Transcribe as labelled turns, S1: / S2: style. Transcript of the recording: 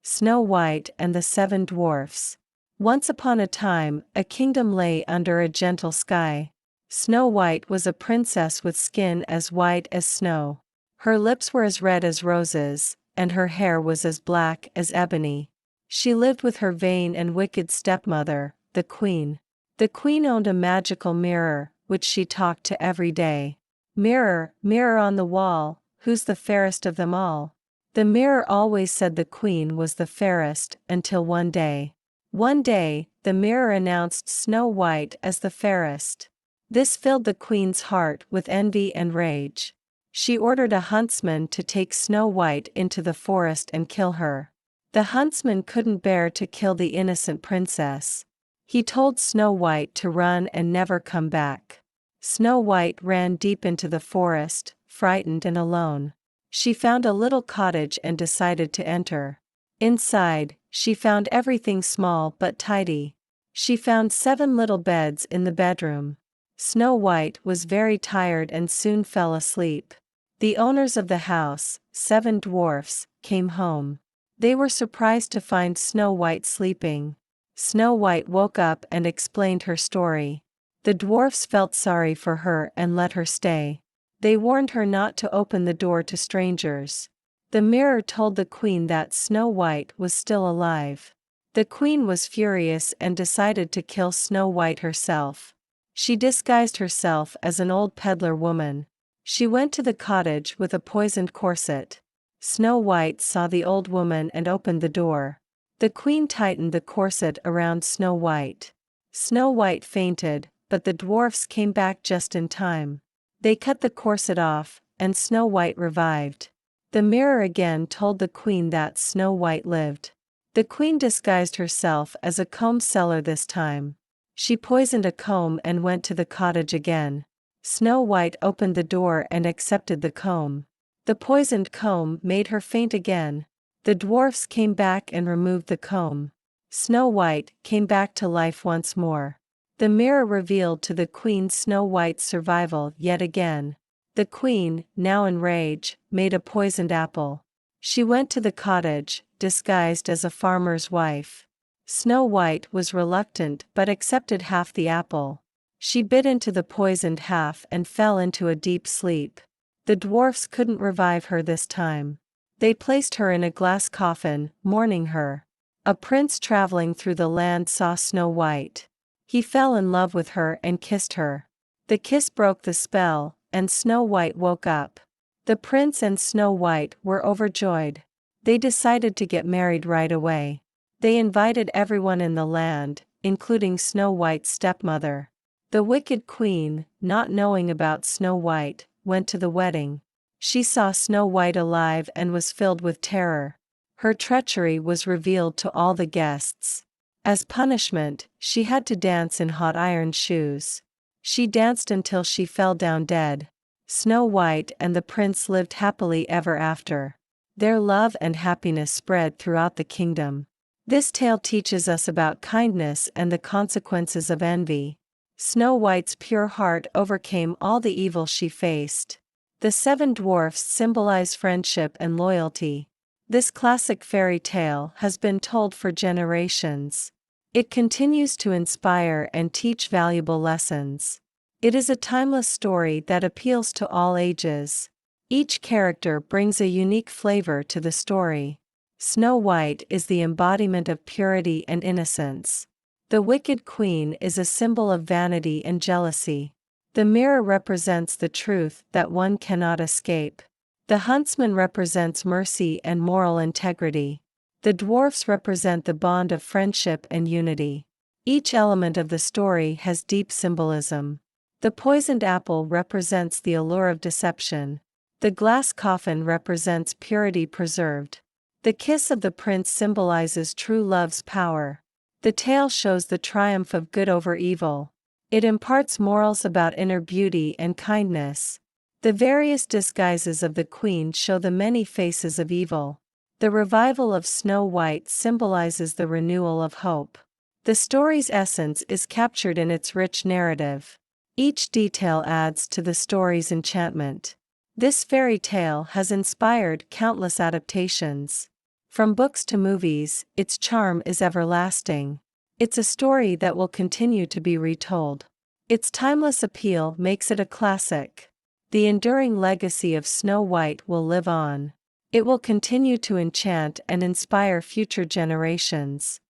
S1: Snow White and the Seven Dwarfs. Once upon a time, a kingdom lay under a gentle sky. Snow White was a princess with skin as white as snow. Her lips were as red as roses, and her hair was as black as ebony. She lived with her vain and wicked stepmother, the queen. The queen owned a magical mirror, which she talked to every day. "Mirror, mirror on the wall, who's the fairest of them all?" The mirror always said the queen was the fairest, until one day. One day, the mirror announced Snow White as the fairest. This filled the queen's heart with envy and rage. She ordered a huntsman to take Snow White into the forest and kill her. The huntsman couldn't bear to kill the innocent princess. He told Snow White to run and never come back. Snow White ran deep into the forest, frightened and alone. She found a little cottage and decided to enter. Inside, she found everything small but tidy. She found 7 little beds in the bedroom. Snow White was very tired and soon fell asleep. The owners of the house, 7 dwarfs, came home. They were surprised to find Snow White sleeping. Snow White woke up and explained her story. The dwarfs felt sorry for her and let her stay. They warned her not to open the door to strangers. The mirror told the queen that Snow White was still alive. The queen was furious and decided to kill Snow White herself. She disguised herself as an old peddler woman. She went to the cottage with a poisoned corset. Snow White saw the old woman and opened the door. The queen tightened the corset around Snow White. Snow White fainted, but the dwarfs came back just in time. They cut the corset off, and Snow White revived. The mirror again told the queen that Snow White lived. The queen disguised herself as a comb seller this time. She poisoned a comb and went to the cottage again. Snow White opened the door and accepted the comb. The poisoned comb made her faint again. The dwarfs came back and removed the comb. Snow White came back to life once more. The mirror revealed to the queen Snow White's survival yet again. The queen, now in rage, made a poisoned apple. She went to the cottage, disguised as a farmer's wife. Snow White was reluctant but accepted half the apple. She bit into the poisoned half and fell into a deep sleep. The dwarfs couldn't revive her this time. They placed her in a glass coffin, mourning her. A prince traveling through the land saw Snow White. He fell in love with her and kissed her. The kiss broke the spell, and Snow White woke up. The prince and Snow White were overjoyed. They decided to get married right away. They invited everyone in the land, including Snow White's stepmother. The wicked queen, not knowing about Snow White, went to the wedding. She saw Snow White alive and was filled with terror. Her treachery was revealed to all the guests. As punishment, she had to dance in hot iron shoes. She danced until she fell down dead. Snow White and the prince lived happily ever after. Their love and happiness spread throughout the kingdom. This tale teaches us about kindness and the consequences of envy. Snow White's pure heart overcame all the evil she faced. The 7 dwarfs symbolize friendship and loyalty. This classic fairy tale has been told for generations. It continues to inspire and teach valuable lessons. It is a timeless story that appeals to all ages. Each character brings a unique flavor to the story. Snow White is the embodiment of purity and innocence. The wicked queen is a symbol of vanity and jealousy. The mirror represents the truth that one cannot escape. The huntsman represents mercy and moral integrity. The dwarfs represent the bond of friendship and unity. Each element of the story has deep symbolism. The poisoned apple represents the allure of deception. The glass coffin represents purity preserved. The kiss of the prince symbolizes true love's power. The tale shows the triumph of good over evil. It imparts morals about inner beauty and kindness. The various disguises of the queen show the many faces of evil. The revival of Snow White symbolizes the renewal of hope. The story's essence is captured in its rich narrative. Each detail adds to the story's enchantment. This fairy tale has inspired countless adaptations. From books to movies, its charm is everlasting. It's a story that will continue to be retold. Its timeless appeal makes it a classic. The enduring legacy of Snow White will live on. It will continue to enchant and inspire future generations.